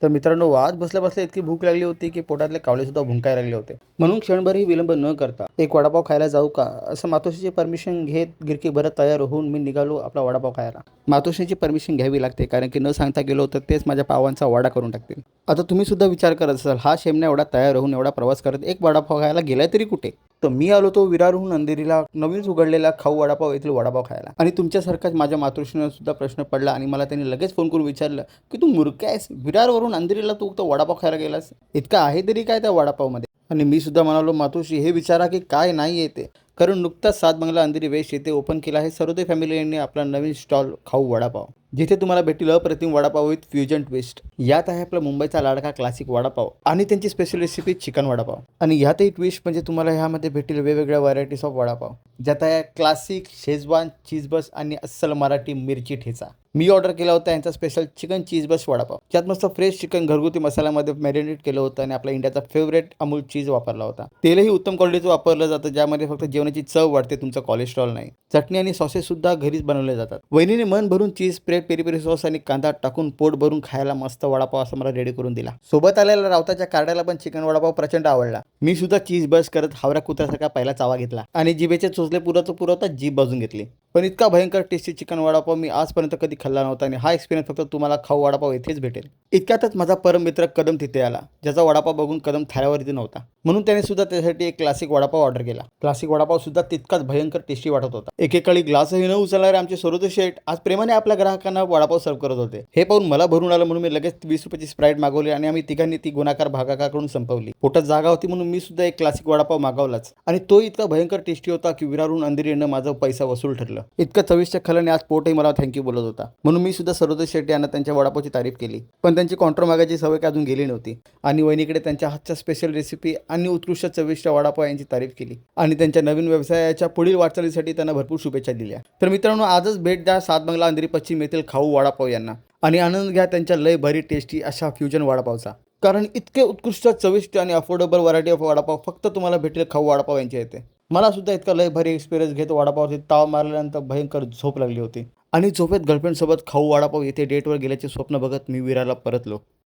तर मित्रांनो, आज बसल्या-बसल्या इतकी भूक लागली होती, की पोटातले कावळेसुद्धा भुंकायला लागले होते. म्हणून क्षणभरही विलंब न करता, "एक वडापाव खायला जाऊ का?" असं मातोश्रीची परमिशन घेत गिरकी भरत तयार होऊन मी निघालो आपला वडापाव खायला. मातोश्रीची परमिशन घ्यावी लागते, कारण की न सांगता गेलो तर तेच माझ्या पावांचा वाडा करून टाकतील. आता तुम्ही सुद्धा विचार करत असाल, हा शेमण्या एवढा तयार होऊन एवढा प्रवास करत एक वडापाव खायला गेलाय तरी कुठे? तर मी आलो तो विरारहून अंधेरीला नवीनच उघडलेला खाऊ वडापाव येथील वडापाव खायला. आणि तुमच्यासारखाच माझ्या मातोश्रीनं सुद्धा प्रश्न पडला आणि मला त्यांनी लगेच फोन करून विचारलं, की "तू मूर्ख आहेस? विरारवरून अंधेरीला तू तो वडापाव खायला गेलास? इतका आहे तरी काय त्या वडापावमध्ये?" आणि मी सुद्धा म्हणालो, "मातोश्री, हे विचारा की काय नाही येते." कारण नुकताच सात बंगला अंधेरी वेस्ट येथे ओपन केला आहे सर्वोदय फॅमिली यांनी आपला नवीन स्टॉल खाऊ वडापाव, जिथे तुम्हाला भेटेल अप्रतिम वडापाव विथ फ्युजन ट्विस्ट. यात आहे आपला मुंबईचा लाडका क्लासिक वडापाव आणि त्यांची स्पेशल रेसिपी चिकन वडापाव. आणि ह्यातही ट्विस्ट म्हणजे तुम्हाला ह्यामध्ये भेटेल वेगवेगळ्या व्हरायटीज ऑफ वडापाव, ज्यात आहे क्लासिक, शेजवान, चीजबस आणि अस्सल मराठी मिरची ठेचा. मी ऑर्डर केला होता यांचा स्पेशल चिकन चीजबस वडापाव, ज्यात मस्त फ्रेश चिकन घरगुती मसाल्यामध्ये मॅरिनेट केलं होतं आणि आपला इंडियाचा फेवरेट अमूल चीज वापरला होता. तेलही उत्तम क्वालिटीचं वापरलं जातं, ज्यामध्ये फक्त जेवणाची चव वाढते, तुमचं कोलेस्ट्रॉल नाही. चटणी आणि सॉसेस सुद्धा घरीच बनवले जातात. वहिनीने मन भरून चीज स्प्रेड, पेरी पेरी सॉस आणि कांदा टाकून पोट भरून खायला मस्त वडापाव असं मला रेडी करून दिला. सोबत आलेल्या रावताच्या कार्ड्याला पण चिकन वडापाव प्रचंड आवडला. मी सुद्धा चीज बस करत हावरा कुत्र्यासारखा पहिला चावा घेतला आणि जिभेचे चोचले पुरवता जीभ बाजून घेतली. पण इतका भयंकर टेस्टी चिकन वडापाव मी आजपर्यंत कधी खाल्ला नव्हता आणि हा एक्सपिरियन्स फक्त तुम्हाला खाऊ वडापाव येथेच भेटेल. इतक्यातच माझा परम मित्र कदम तिथे आला, ज्याचा वडापाव बघून कदम थाळ्यावरती नव्हता. म्हणून त्याने सुद्धा त्यासाठी एक क्लासिक वडापाव ऑर्डर केला. क्लासिक वडापाव सुद्धा तितकाच भयंकर टेस्टी वाटत होता. एकेकाळी ग्लासही न उचलणारे आमचे सरोदे शेठ आज प्रेमाने आपल्या ग्राहकांना वडापाव सर्व करत होते. हे पाहून मला भरून आलं, म्हणून मी लगेच 20 रुपयाची स्प्राईट मागवली आणि आम्ही तिघांनी ती गुणाकार भागाकार करून संपवली. पोटात जागा होती म्हणून मी सुद्धा एक क्लासिक वडापाव मागवलाच आणि तो इतका भयंकर टेस्टी होता की विरारून अंधेरी येणं माझा पैसा वसूल ठरलं. इतकं चविष्ट खाल्ल्याने आज पोटही मला थँक्यू बोलत होता. म्हणून मी सुद्धा सरोदे शेट्टी यांना त्यांच्या वडापावची तारीफ केली. पण त्यांची काउंटर मागायची सवय अजून गेली नव्हती आणि वहिनीकडे त्यांच्या हातच्या स्पेशल रेसिपी आणि उत्कृष्ट चविष्ट वडापाव यांची तारीफ केली आणि त्यांच्या नवीन व्यवसायाच्या पुढील वाटचालीसाठी त्यांना भरपूर शुभेच्छा दिल्या. तर मित्रांनो, आजच भेट द्या सात बंगला अंधेरी पश्चिम येथील खाऊ वडापाव यांना आणि आनंद घ्या त्यांच्या लय भारी टेस्टी अशा फ्युजन वडापावचा. कारण इतके उत्कृष्ट चविष्ट आणि अफोर्डेबल व्हरायटी ऑफ वडापाव फक्त तुम्हाला भेटेल खाऊ वडापाव यांच्या येते. मला सुद्धा इतका लय भारी एक्सपिरियन्स घेत वडापावची ताव मारल्यानंतर भयंकर झोप लागली होती आणि झोपेत गर्लफ्रेंडसोबत खाऊ वडापाव येथे डेटवर गेल्याचे स्वप्न बघत मी विरारला परतलो.